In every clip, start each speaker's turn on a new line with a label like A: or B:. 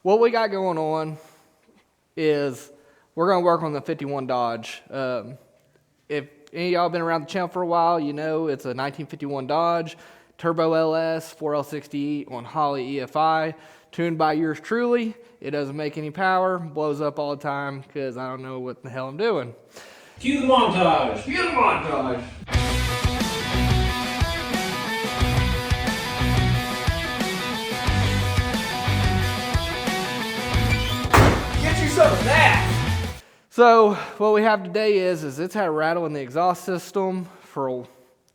A: What we got going on is we're going to work on the 51 Dodge. If any of y'all been around the channel for a while, you know it's a 1951 Dodge, Turbo LS, 4L60 on Holley EFI, tuned by yours truly. It doesn't make any power, blows up all the time because I don't know what the hell I'm doing.
B: Cue the montage!
A: Cue the montage!
B: Get you some of that!
A: So what we have today is it's had a rattle in the exhaust system for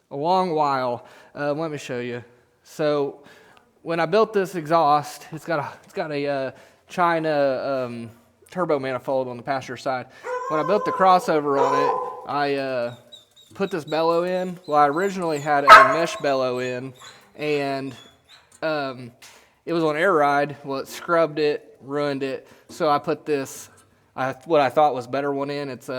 A: a long while. Let me show you. So when I built this exhaust, it's got a China turbo manifold on the passenger side. When I built the crossover on it, I put this bellow in. Well, I originally had a mesh bellow in, and it was on air ride. Well, it scrubbed it, ruined it. So I put this, what I thought was better one in. It's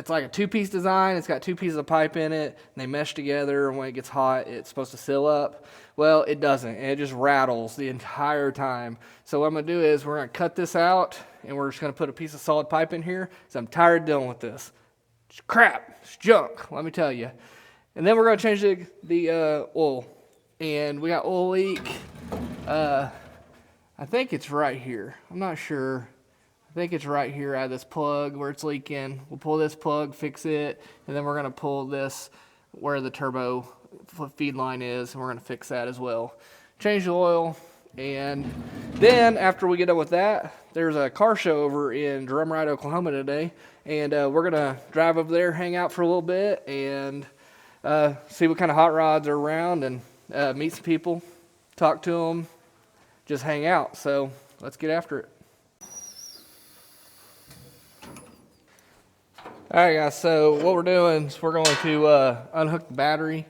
A: like a two-piece design. It's got two pieces of pipe in it, and they mesh together, and when it gets hot, it's supposed to seal up. Well, it doesn't, and it just rattles the entire time. So what I'm going to do is we're going to cut this out, and we're just going to put a piece of solid pipe in here, because I'm tired of dealing with this. It's crap. It's junk, let me tell you. And then we're going to change the oil, and we got oil leak. I think it's right here. I'm not sure. I think it's right here at this plug where it's leaking. We'll pull this plug, fix it, and then we're going to pull this where the turbo feed line is, and we're going to fix that as well. Change the oil, and then after we get done with that, there's a car show over in Drumright, Oklahoma today, and we're going to drive over there, hang out for a little bit, and see what kind of hot rods are around, and meet some people, talk to them, just hang out. So let's get after it. Alright guys, so what we're doing is we're going to unhook the battery.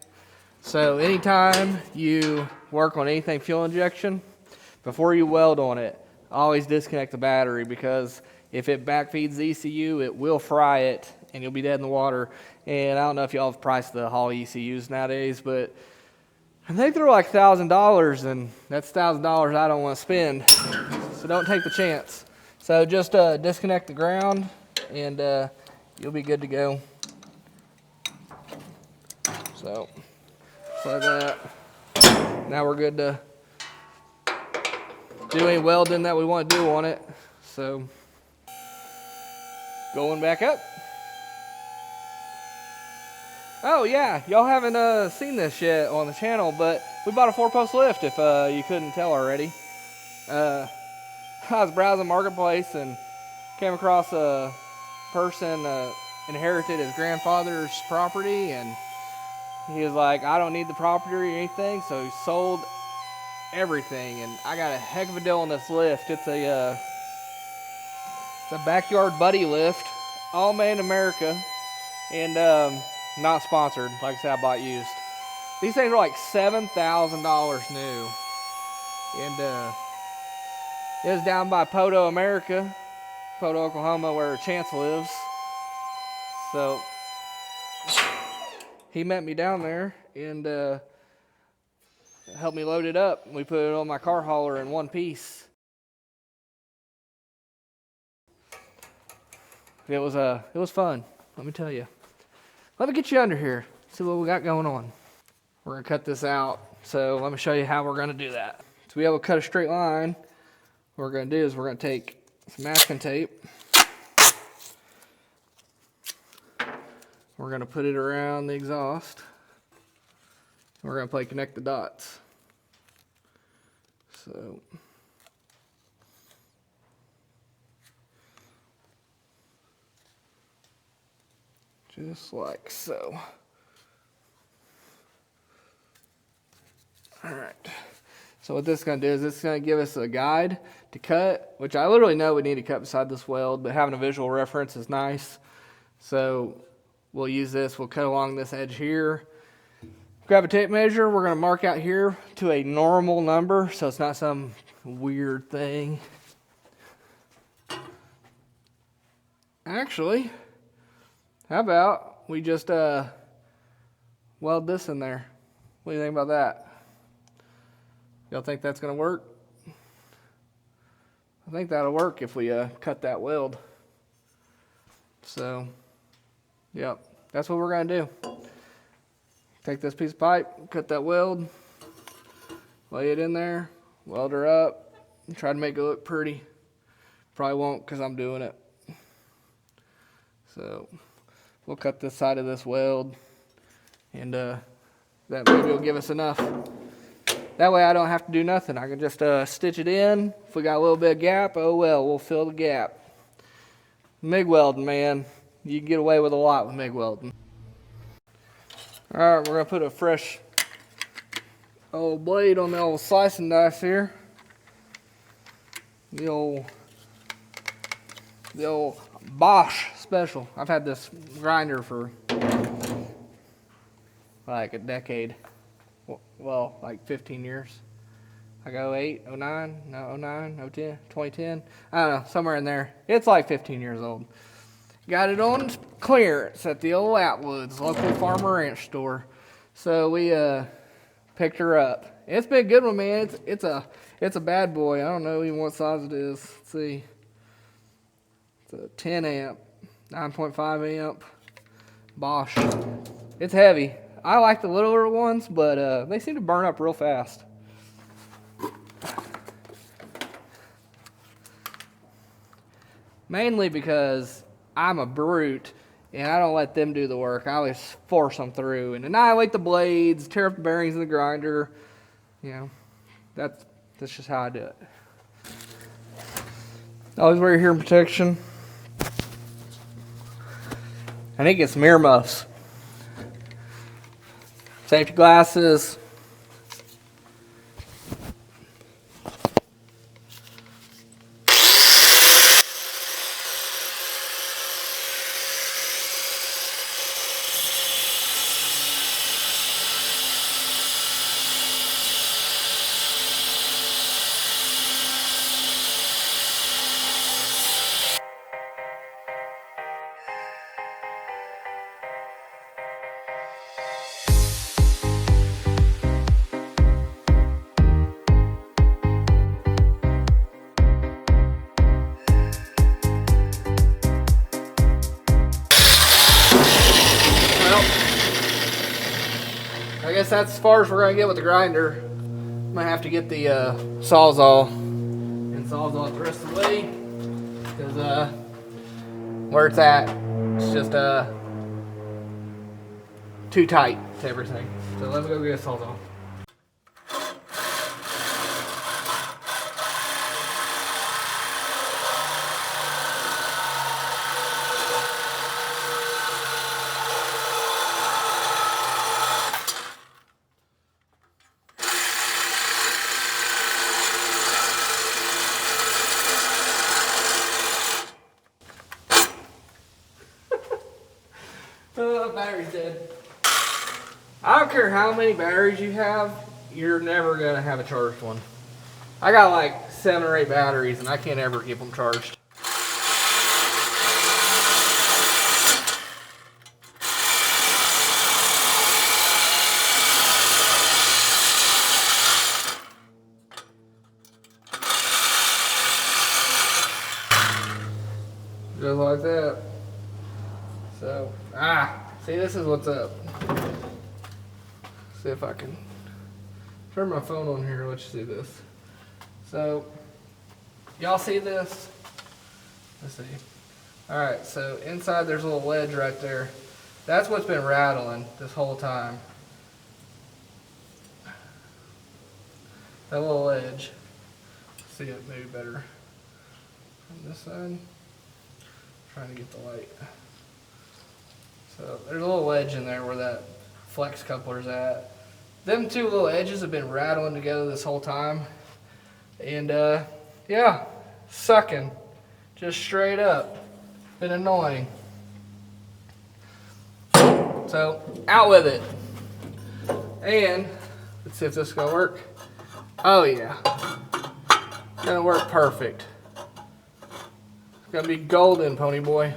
A: So anytime you work on anything fuel injection, before you weld on it, always disconnect the battery, because if it backfeeds the ECU, it will fry it and you'll be dead in the water. And I don't know if y'all have priced the Holley ECUs nowadays, but I think they're like $1,000, and that's $1,000 I don't want to spend. So don't take the chance. So just disconnect the ground, and you'll be good to go. So like that. Now we're good to do any welding that we want to do on it. So going back up. Oh yeah, y'all haven't seen this yet on the channel, but we bought a 4-post lift, if you couldn't tell already. I was browsing Marketplace and came across a person inherited his grandfather's property, and he was like, I don't need the property or anything, so he sold everything, and I got a heck of a deal on this lift. It's a backyard buddy lift, all made in America, and not sponsored. Like I said, I bought used. These things are like $7,000 new, and it was down by Poto, America, Poto, Oklahoma, where Chance lives. So he met me down there and helped me load it up. We put it on my car hauler in one piece. It was fun, let me tell you. Let me get you under here, see what we got going on. We're gonna cut this out, so let me show you how we're gonna do that. To be able to cut a straight line, what we're gonna do is we're gonna take some masking tape. We're gonna put it around the exhaust. We're gonna play connect the dots. So just like so. All right. So what this is going to do is it's going to give us a guide to cut, which I literally know we need to cut beside this weld, but having a visual reference is nice. So we'll use this. We'll cut along this edge here. Grab a tape measure. We're going to mark out here to a normal number, so it's not some weird thing. Actually, how about we just weld this in there? What do you think about that? Y'all think that's gonna work? I think that'll work if we cut that weld. So, yep, that's what we're gonna do. Take this piece of pipe, cut that weld, lay it in there, weld her up, and try to make it look pretty. Probably won't because I'm doing it. So, we'll cut this side of this weld, and that maybe will give us enough. That way I don't have to do nothing. I can just stitch it in. If we got a little bit of gap, oh well, we'll fill the gap. MIG welding, man. You can get away with a lot with MIG welding. Alright, we're going to put a fresh old blade on the old slicing dice here. The old Bosch special. I've had this grinder for like a decade. Well, like 15 years. Like 08, 09, no, 09, 010, 2010. I don't know, somewhere in there. It's like 15 years old. Got it on clearance at the old Atwoods, local farmer ranch store. So we picked her up. It's been a good one, man. It's a bad boy. I don't know even what size it is. Let's see. It's a 10 amp, 9.5 amp Bosch. It's heavy. I like the littler ones, but they seem to burn up real fast. Mainly because I'm a brute and I don't let them do the work. I always force them through and annihilate the blades, tear up the bearings in the grinder. You know, that's just how I do it. Always wear your hearing protection. I need to get some earmuffs. Safety glasses. I guess that's as far as we're going to get with the grinder. I'm going to have to get the Sawzall and Sawzall it the rest of the way. Because where it's at, it's just too tight to everything. So let me go get a Sawzall. Battery's dead. I don't care how many batteries you have, you're never going to have a charged one. I got like 7 or 8 batteries and I can't ever keep them charged. Just like that. So, see, this is what's up. See if I can turn my phone on here, let you see this. So, y'all see this? Let's see. Alright, so inside there's a little ledge right there. That's what's been rattling this whole time. That little ledge. See it maybe better on this side. Trying to get the light. So there's a little edge in there where that flex coupler's at. Them two little edges have been rattling together this whole time. And yeah, sucking. Just straight up. Been annoying. So out with it. And let's see if this is gonna work. Oh yeah. Gonna work perfect. It's gonna be golden, pony boy.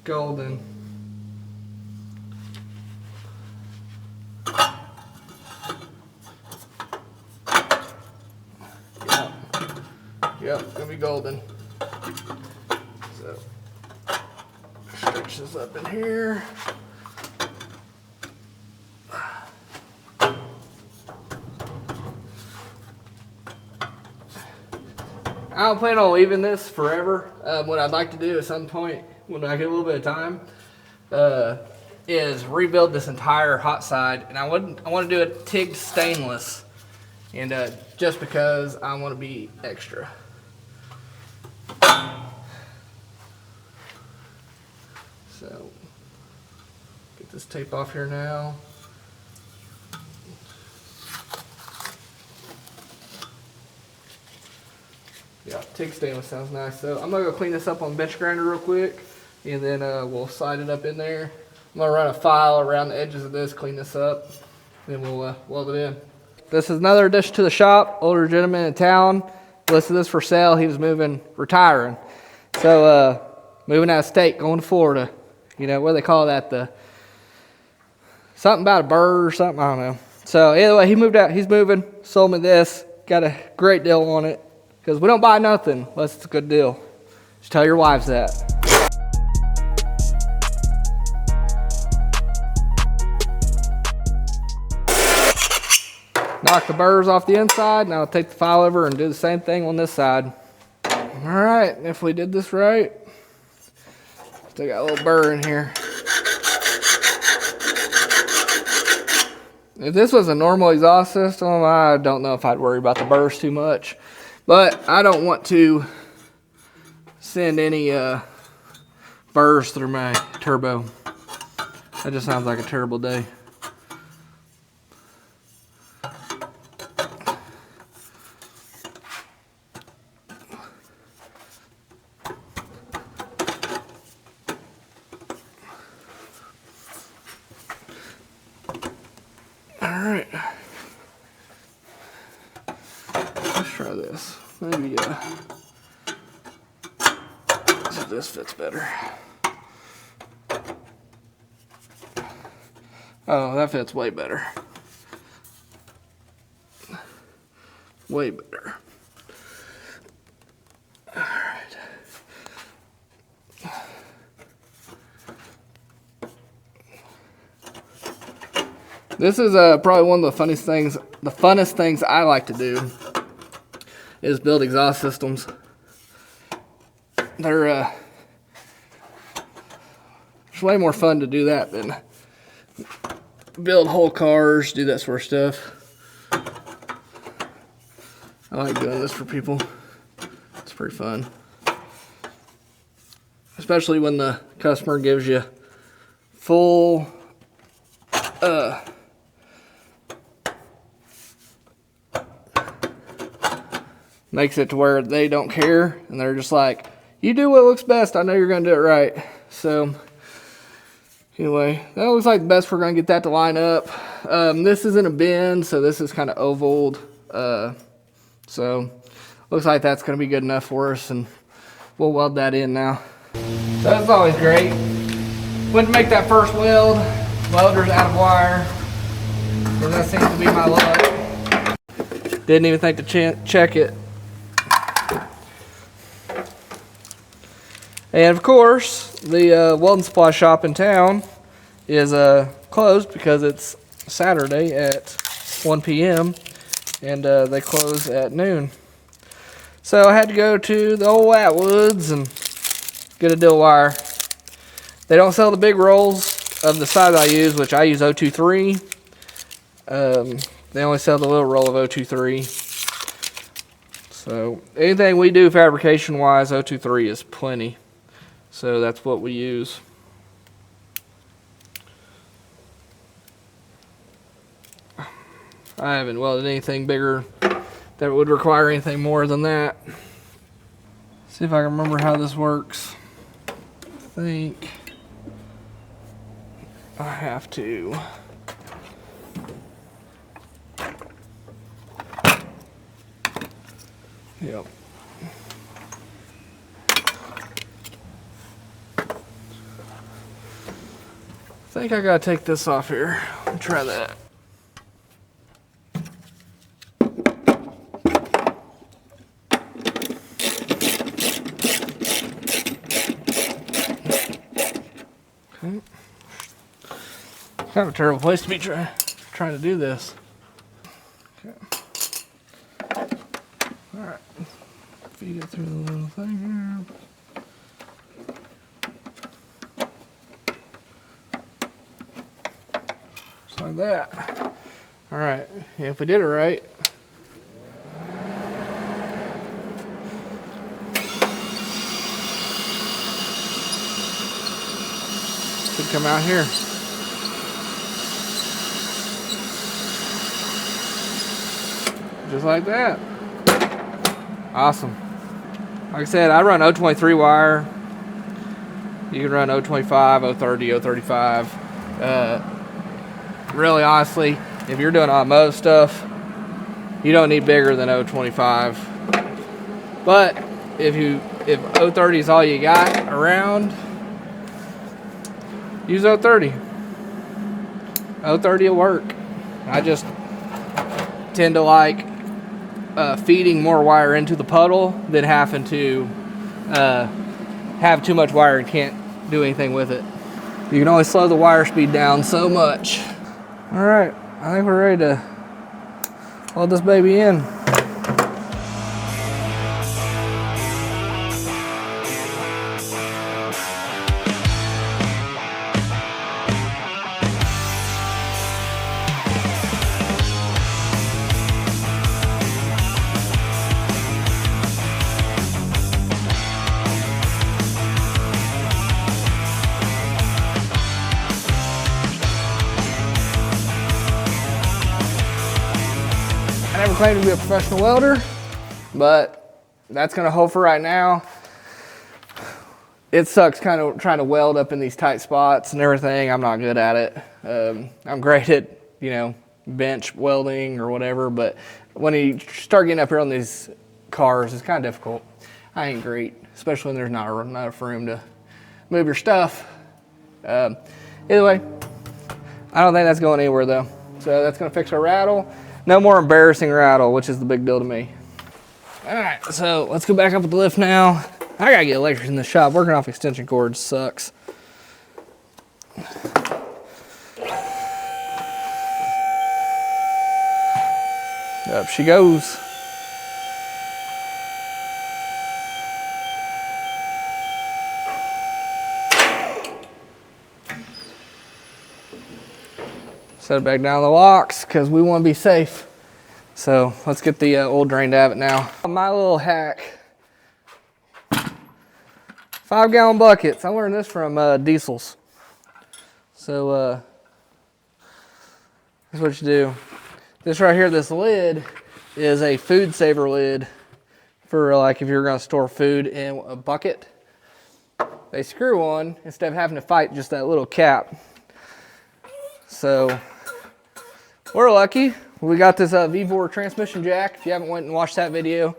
A: Golden. Yep, gonna be golden. So, stretch this up in here. I don't plan on leaving this forever. What I'd like to do at some point, when I get a little bit of time, is rebuild this entire hot side, and I want to do it TIG stainless, and just because I want to be extra. So, get this tape off here now. Yeah, TIG stainless sounds nice. So I'm gonna go clean this up on the bench grinder real quick, and then we'll slide it up in there. I'm gonna run a file around the edges of this, clean this up, then we'll weld it in. This is another addition to the shop. Older gentleman in town listed this for sale. He was retiring. So moving out of state, going to Florida. You know, what do they call that? Something about a bird or something, I don't know. So either way, he moved out, he's moving, sold me this, got a great deal on it. Because we don't buy nothing unless it's a good deal. Just tell your wives that. Knock the burrs off the inside. Now I'll take the file over and do the same thing on this side. All right, if we did this right, still got a little burr in here. If this was a normal exhaust system, I don't know if I'd worry about the burrs too much. But I don't want to send any burrs through my turbo. That just sounds like a terrible day. Alright. Let's try this. Maybe so this fits better. Oh, that fits way better. Way better. Alright. This is probably one of the funnest things I like to do is build exhaust systems. They're it's way more fun to do that than build whole cars, do that sort of stuff. I like doing this for people. It's pretty fun. Especially when the customer gives you full makes it to where they don't care and they're just like, you do what looks best, I know you're gonna do it right. So anyway, that looks like the best. We're gonna get that to line up. This isn't a bend, so this is kind of ovaled, so looks like that's gonna be good enough for us, and we'll weld that in now. So that's always great. Went to make that first weld, welder's out of wire, and that seems to be my luck. Didn't even think to check it. And of course, the welding supply shop in town is closed because it's Saturday at 1 p.m. and they close at noon. So I had to go to the old Atwoods and get a deal wire. They don't sell the big rolls of the size I use, which I use 023. They only sell the little roll of 023. So anything we do fabrication wise, 023 is plenty. So that's what we use. I haven't welded anything bigger that would require anything more than that. See if I can remember how this works. I think I have to. Yep. I think I gotta take this off here. Let me try that. kind of a terrible place to be trying to do this. Okay. All right. Feed it through the little thing here. Just like that. All right. Yeah, if we did it right. Should come out here. Just like that. Awesome. Like I said, I run 023 wire. You can run 025, 030, 035. Really, honestly, if you're doing automotive stuff, you don't need bigger than 025. But if 030 is all you got around, use 030. 030 will work. I just tend to like feeding more wire into the puddle than having to have too much wire and can't do anything with it. You can only slow the wire speed down so much. All right, I think we're ready to load this baby in. I never claimed to be a professional welder, but that's gonna hold for right now. It sucks kind of trying to weld up in these tight spots and everything. I'm not good at it. I'm great at, bench welding or whatever, but when you start getting up here on these cars, it's kind of difficult. I ain't great, especially when there's not enough room to move your stuff. Either way, I don't think that's going anywhere though. So that's gonna fix our rattle. No more embarrassing rattle, which is the big deal to me. All right, so let's go back up with the lift now. I gotta get electric in the shop. Working off extension cords sucks. Up she goes. Set it back down the locks because we want to be safe. So let's get the oil drained out of it now. My little hack. 5-gallon buckets. I learned this from diesels. So that's what you do. This right here, this lid is a food saver lid for like if you're gonna store food in a bucket. They screw on instead of having to fight just that little cap. So we're lucky. We got this V4 transmission jack. If you haven't went and watched that video,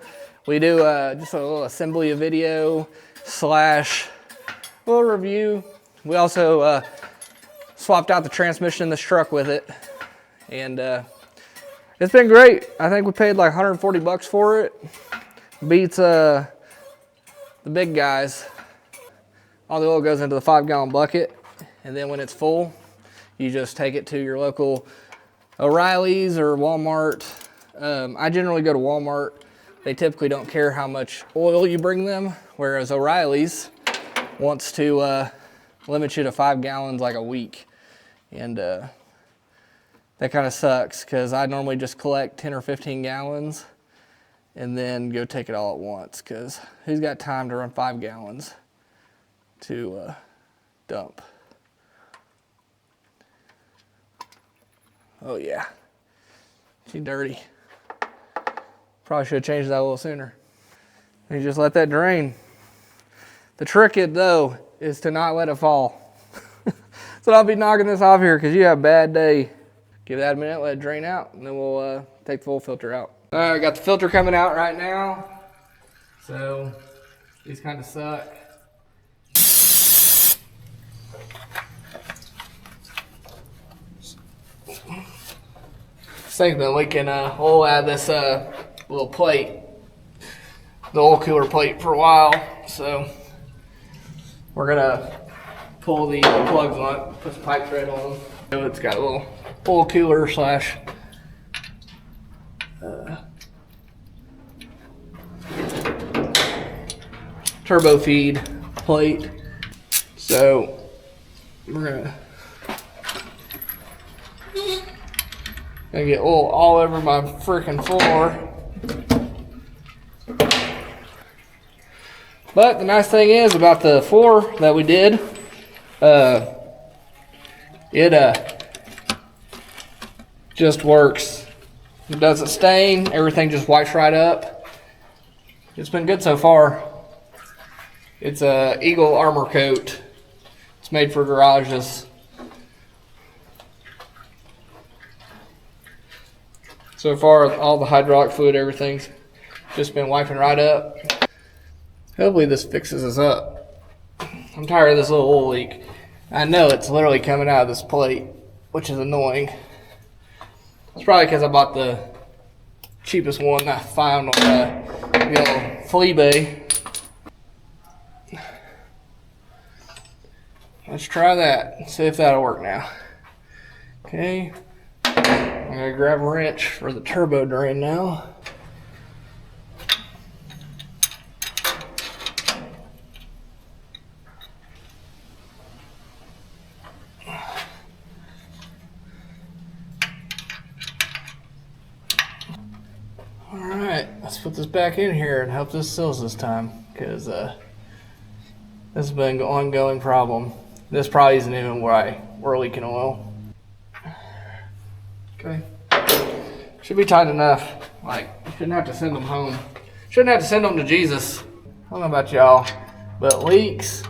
A: we do just a little assembly video / little review. We also swapped out the transmission in this truck with it, and it's been great. I think we paid like 140 bucks for it. Beats the big guys. All the oil goes into the 5-gallon bucket, and then when it's full, you just take it to your local O'Reilly's or Walmart. I generally go to Walmart. They typically don't care how much oil you bring them, whereas O'Reilly's wants to limit you to 5 gallons like a week. And that kind of sucks because I normally just collect 10 or 15 gallons and then go take it all at once because who's got time to run 5 gallons to dump? Oh yeah, she's dirty. Probably should have changed that a little sooner. You just let that drain. The trick though is to not let it fall. So I'll be knocking this off here because you have a bad day. Give that a minute, let it drain out, and then we'll take the full filter out. All right, I got the filter coming out right now. So these kind of suck. This thing's been leaking oil out of this little plate, the oil cooler plate, for a while. So we're gonna pull the plugs on it, put some pipe thread on them. So it's got a little oil cooler slash turbo feed plate. So we're gonna get oil all over my freaking floor. But the nice thing is about the floor that we did, it just works. It doesn't stain, everything just wipes right up. It's been good so far. It's a Eagle Armor Coat. It's made for garages. So far, all the hydraulic fluid, everything's just been wiping right up. Hopefully this fixes us up. I'm tired of this little oil leak. I know it's literally coming out of this plate, which is annoying. It's probably because I bought the cheapest one I found on the flea bay. Let's try that, see if that'll work now. Okay, I'm gonna grab a wrench for the turbo drain now. Alright, let's put this back in here and hope this seals this time, because this has been an ongoing problem. This probably isn't even why we're leaking oil. Okay. Should be tight enough. Like, you shouldn't have to send them home. Shouldn't have to send them to Jesus. I don't know about y'all, but leaks,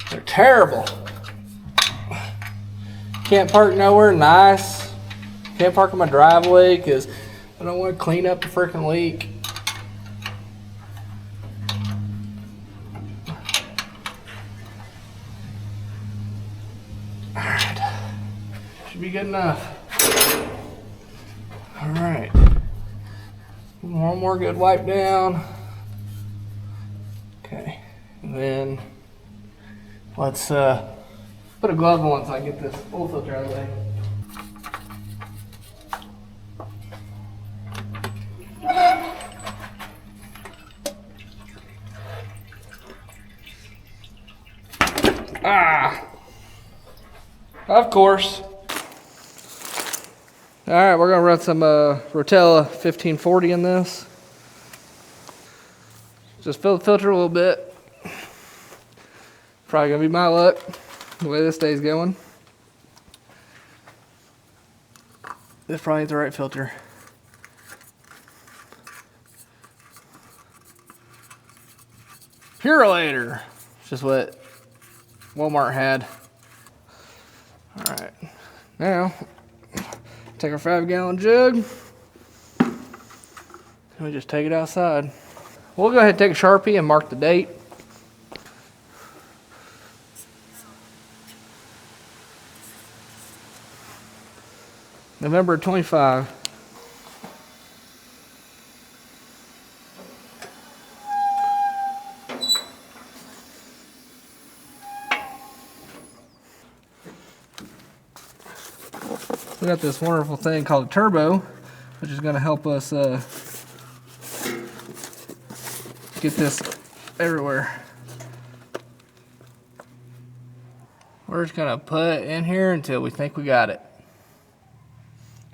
A: they're terrible. Can't park nowhere nice. Can't park in my driveway because I don't want to clean up the freaking leak. Alright. Should be good enough. Alright. One more good wipe down. Okay. And then let's put a glove on so I get this oil filter out of the way. Of course. All right, we're gonna run some Rotella 1540 in this. Just fill the filter a little bit. Probably gonna be my luck, the way this day's going. This probably ain't the right filter. Purolator, just what Walmart had. All right, now take our 5-gallon jug and we just take it outside. We'll go ahead and take a Sharpie and mark the date. November 25. We got this wonderful thing called a turbo, which is going to help us get this everywhere. We're just going to put it in here until we think we got it.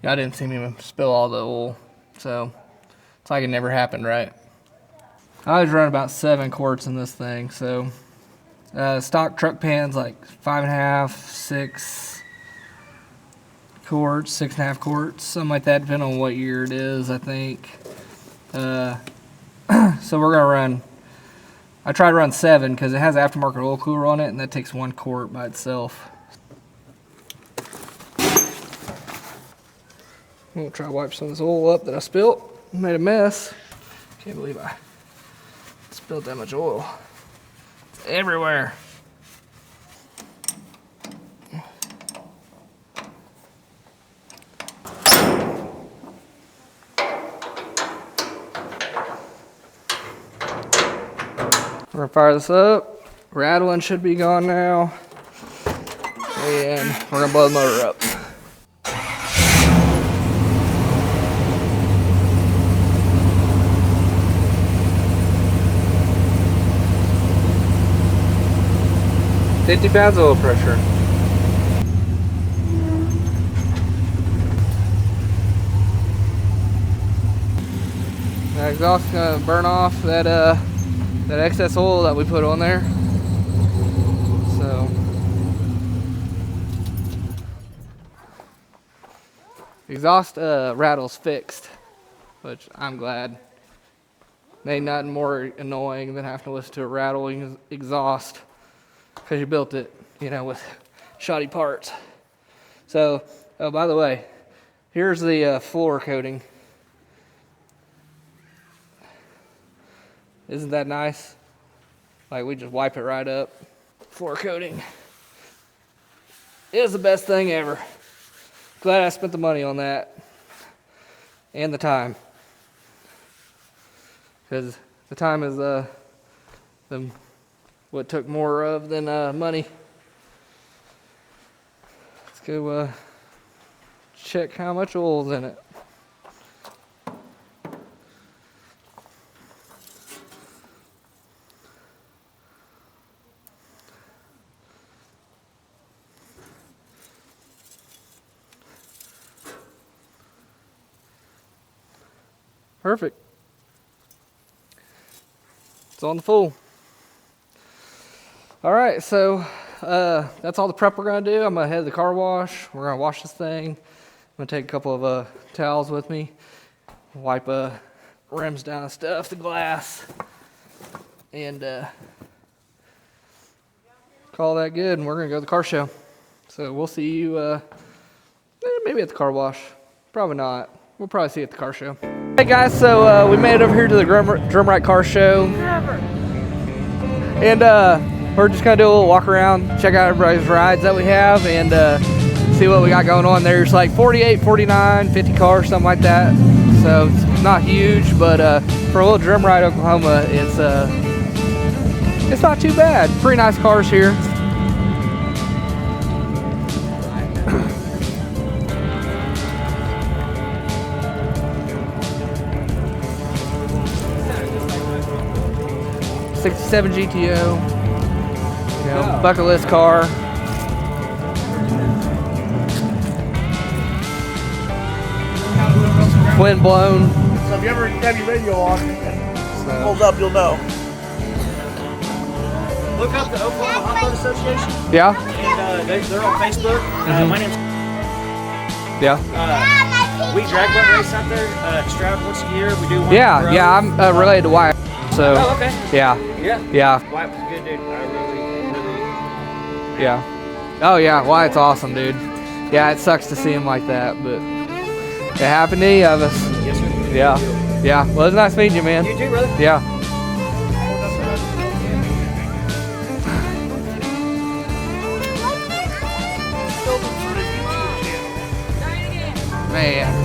A: I didn't see me spill all the oil, so it's like it never happened, right? I always run about 7 quarts in this thing, so stock truck pans like 5.5, 6 quarts, 6.5 quarts, something like that, depending on what year it is, I think. So we're gonna run, I try to run 7 because it has aftermarket oil cooler on it, and that takes 1 quart by itself. I'm gonna try to wipe some of this oil up that I spilt. Made a mess. Can't believe I spilled that much oil. It's everywhere. We're gonna fire this up. Rattling should be gone now. And we're gonna blow the motor up. £50 oil pressure. The exhaust's gonna burn off that excess oil that we put on there. So exhaust rattle's fixed, which I'm glad. Ain't nothing more annoying than having to listen to a rattling exhaust because you built it, you know, with shoddy parts. So, oh, by the way, here's the floor coating. Isn't that nice? Like, we just wipe it right up. Floor coating is the best thing ever. Glad I spent the money on that and the time, because the time is what took more of than money. Let's go check how much oil's in it. Perfect. It's on the full. All right, so that's all the prep we're gonna do. I'm gonna head to the car wash. We're gonna wash this thing. I'm gonna take a couple of towels with me, wipe rims down and stuff, the glass, and call that good. And we're gonna go to the car show. So we'll see you maybe at the car wash. Probably not. We'll probably see you at the car show. Hey guys, so we made it over here to the Drumright car show, and we're just gonna do a little walk around, check out everybody's rides that we have, and see what we got going on. There's like 48, 49, 50 cars, something like that. So it's not huge, but for a little Drumright, Oklahoma, it's not too bad. Pretty nice cars here. '67 GTO, you know, bucket list car. Wind blown.
C: So if you ever have your radio on, hold up, you'll know. Look up the Oklahoma Hot Rod Association.
A: Yeah.
C: And they're on Facebook. My name's.
A: Yeah.
C: We drag boat race out there. Stroud once a year. We do one.
A: Yeah, yeah. I'm related to Wyatt. So.
C: Oh, okay.
A: Yeah.
C: Yeah.
A: Yeah.
C: Wyatt was a good dude. I really.
A: Yeah. Oh yeah, Wyatt's awesome, dude. Yeah, it sucks to see him like that, but it happened to any of us.
C: Yes, sir.
A: Yeah. Yeah. Well, it's nice meeting you, man.
C: You too, brother.
A: Yeah. Man.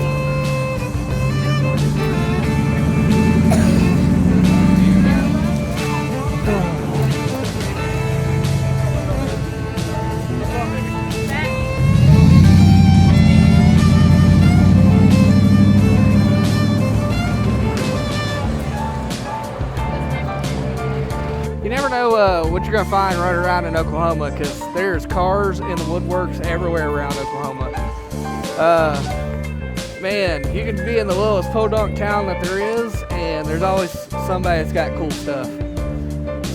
A: You never know what you're gonna find running around in Oklahoma, because there's cars in the woodworks everywhere around Oklahoma. Man, you can be in the littlest podunk town that there is, and there's always somebody that's got cool stuff.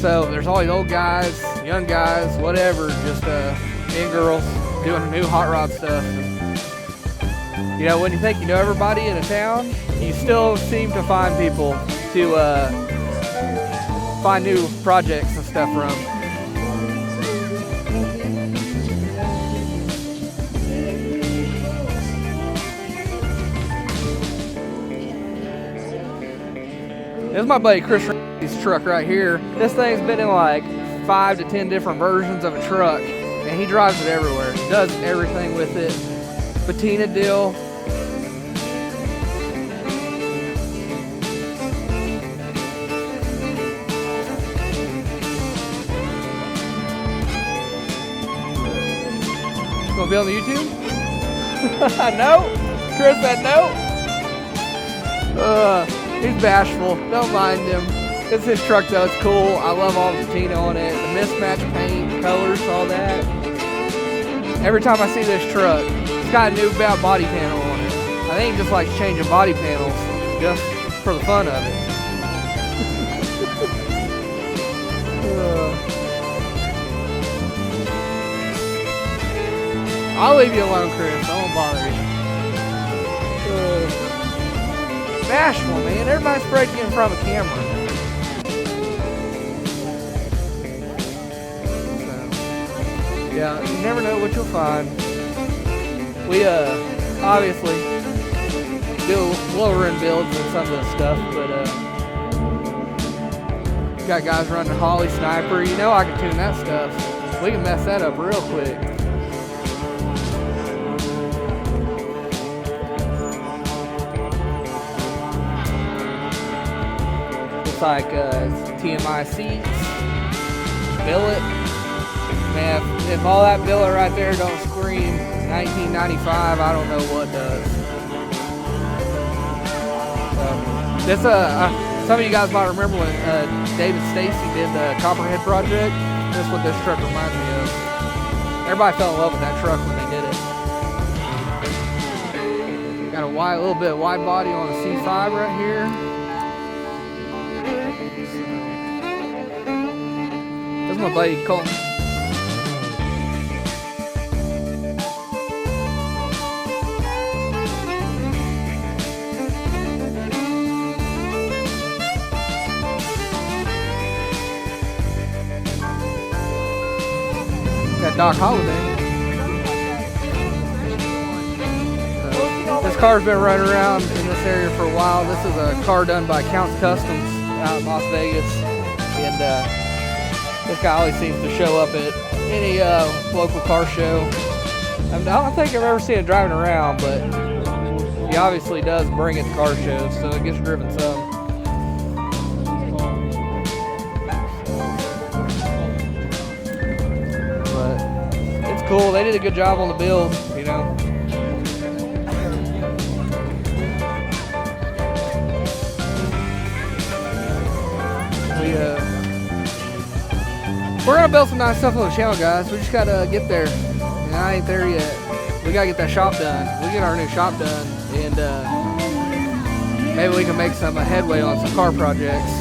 A: So there's always old guys, young guys, whatever, just and girls doing new hot rod stuff. You know, when you think you know everybody in a town, you still seem to find people to find new projects and stuff from. This is my buddy Chris Randy's truck right here. This thing's been in like 5 to 10 different versions of a truck, and he drives it everywhere. He does everything with it. Patina deal. gonna be on the YouTube? No? Chris said no? He's bashful. Don't mind him. It's his truck though. It's cool. I love all the patina on it. The mismatched paint, colors, all that. Every time I see this truck, it's got a new body panel on it. I think he just likes changing body panels just for the fun of it. I'll leave you alone, Chris. I won't bother you. Bashful, man. Everybody's afraid to get in front of a camera. So, yeah, you never know what you'll find. We obviously do lower end builds and some of this stuff, but got guys running Holly Sniper. You know I can tune that stuff. We can mess that up real quick. Like TMI seats, billet. Man, if all that billet right there don't scream 1995, I don't know what does. This some of you guys might remember when David Stacy did the Copperhead project. That's what this truck reminds me of. Everybody fell in love with that truck when they did it. Got a little bit of wide body on the C5 right here. That's my buddy Colton. Got Doc Holiday. This car's been running around in this area for a while. This is a car done by Counts Customs out in Las Vegas. And this guy always seems to show up at any local car show. I don't think I've ever seen it driving around, but he obviously does bring it to car shows, so it gets driven some. But it's cool. They did a good job on the build, you know. We're gonna build some nice stuff on the channel, guys. We just gotta get there, and I ain't there yet. We gotta get that shop done. We get our new shop done, and maybe we can make some headway on some car projects.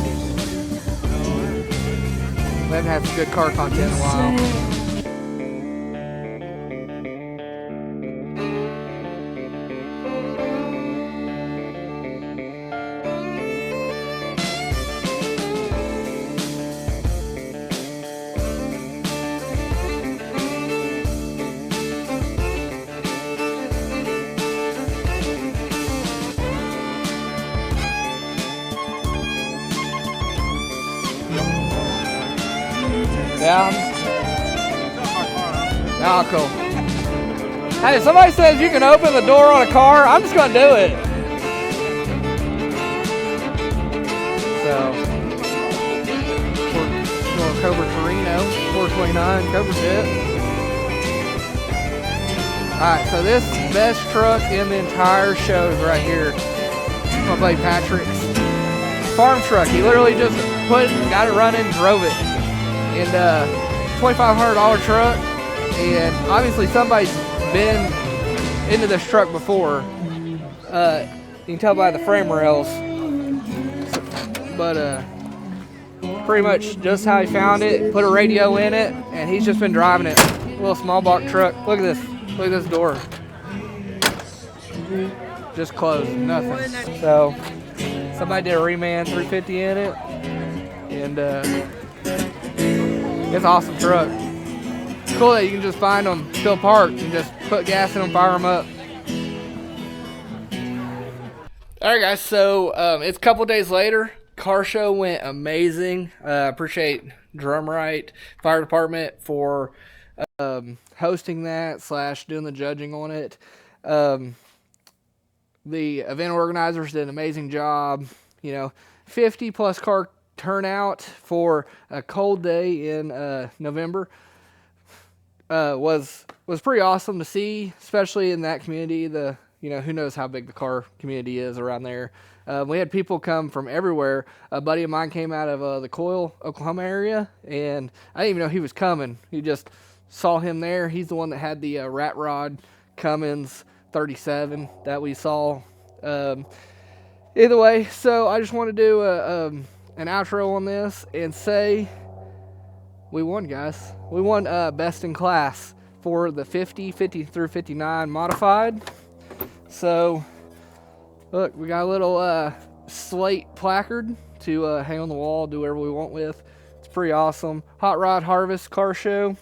A: We haven't had some good car content in a while. Yeah. Oh, cool. Hey, if somebody says you can open the door on a car, I'm just gonna do it. So, we're going Cobra Torino, 429 Cobra Jet. Alright, so this best truck in the entire show is right here. My buddy Patrick's farm truck. He literally just got it running, drove it. And $2,500 truck, and obviously somebody's been into this truck before. You can tell by the frame rails, but pretty much just how he found it. Put a radio in it, and he's just been driving it. Little small block truck. Look at this. Look at this door. Just closed. Nothing. So somebody did a reman 350 in it, and it's an awesome truck. It's cool that you can just find them still parked and just put gas in them, fire them up. Alright guys, so it's a couple days later. Car show went amazing. Appreciate Drumright Fire Department for hosting that / doing the judging on it. The event organizers did an amazing job. 50 plus car turnout for a cold day in November. was pretty awesome to see, especially in that community. Who knows how big the car community is around there. We had people come from everywhere. A buddy of mine came out of the Coyle, Oklahoma area, and I didn't even know he was coming. He just saw him there. He's the one that had the Rat Rod Cummins 37 that we saw. Either way, so I just want to do an outro on this and say we won, guys. We won best in class for the 50 through 59 modified. So look, we got a little slate placard to hang on the wall, do whatever we want with. It's pretty awesome. Hotrod Harvest Car Show.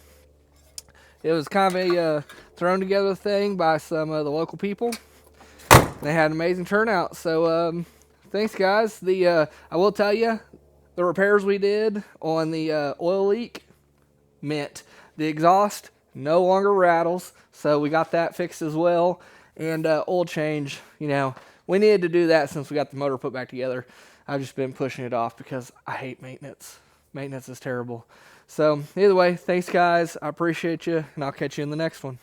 A: It was kind of a thrown together thing by some of the local people. They had an amazing turnout. So thanks, guys. I will tell you, the repairs we did on the oil leak meant the exhaust no longer rattles. So we got that fixed as well. And oil change, we needed to do that since we got the motor put back together. I've just been pushing it off because I hate maintenance. Maintenance is terrible. So either way, thanks, guys. I appreciate you, and I'll catch you in the next one.